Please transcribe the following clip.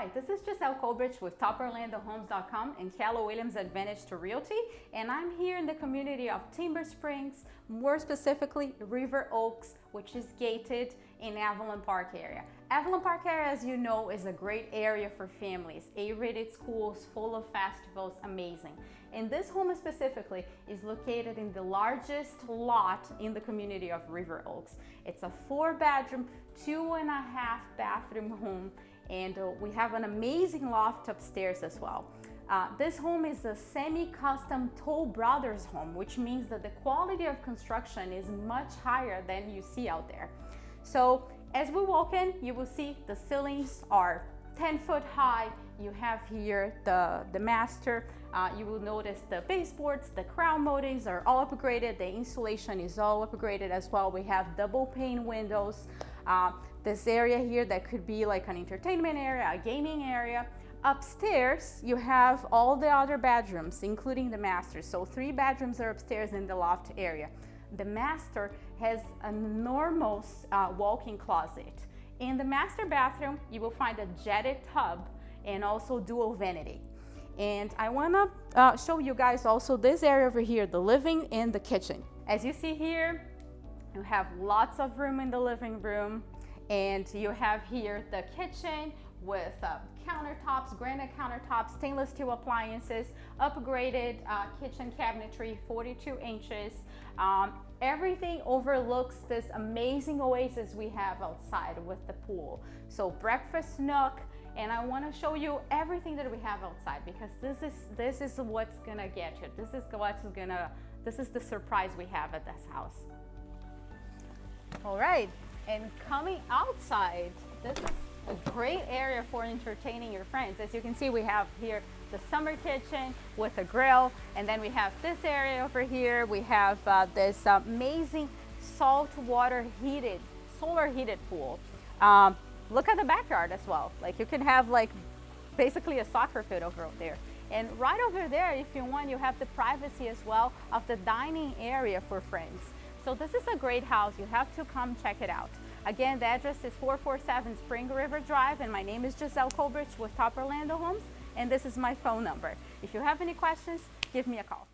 Hi, this is Giselle Colbridge with TopOrlandoHomes.com and Keller Williams Advantage to Realty, and I'm here in the community of Timber Springs, more specifically River Oaks, which is gated in Avalon Park area. Avalon Park area, as you know, is a great area for families, A-rated schools, full of festivals, amazing. And this home specifically is located in the largest lot in the community of River Oaks. It's a 4-bedroom, 2.5 bathroom home, and we have an amazing loft upstairs as well. This home is a semi-custom Toll Brothers home, which means that the quality of construction is much higher than you see out there. So as we walk in, you will see the ceilings are 10 foot high. You have here the master. You will notice the baseboards, the crown moldings are all upgraded. The insulation is all upgraded as well. We have double pane windows. This area here that could be like an entertainment area, a gaming area. Upstairs, you have all the other bedrooms, including the master. So 3 bedrooms are upstairs in the loft area. The master has an enormous walk-in closet. In the master bathroom, you will find a jetted tub and also dual vanity. And I wanna show you guys also this area over here, the living and the kitchen. As you see here, you have lots of room in the living room, and you have here the kitchen with countertops, granite countertops, stainless steel appliances, upgraded kitchen cabinetry, 42 inches. Everything overlooks this amazing oasis we have outside with the pool. So breakfast nook, and I want to show you everything that we have outside, because this is what's gonna get you. This is the surprise we have at this house. All right, and coming outside, this is a great area for entertaining your friends. As you can see, we have here the summer kitchen with a grill, and then we have this area over here. We have this amazing saltwater heated, solar heated pool. Look at the backyard as well. Like, you can have like basically a soccer field over there. And right over there, if you want, you have the privacy as well of the dining area for friends. So this is a great house. You have to come check it out. Again, the address is 447 Spring River Drive, and my name is Giselle Colbridge with Top Orlando Homes, and this is my phone number. If you have any questions, give me a call.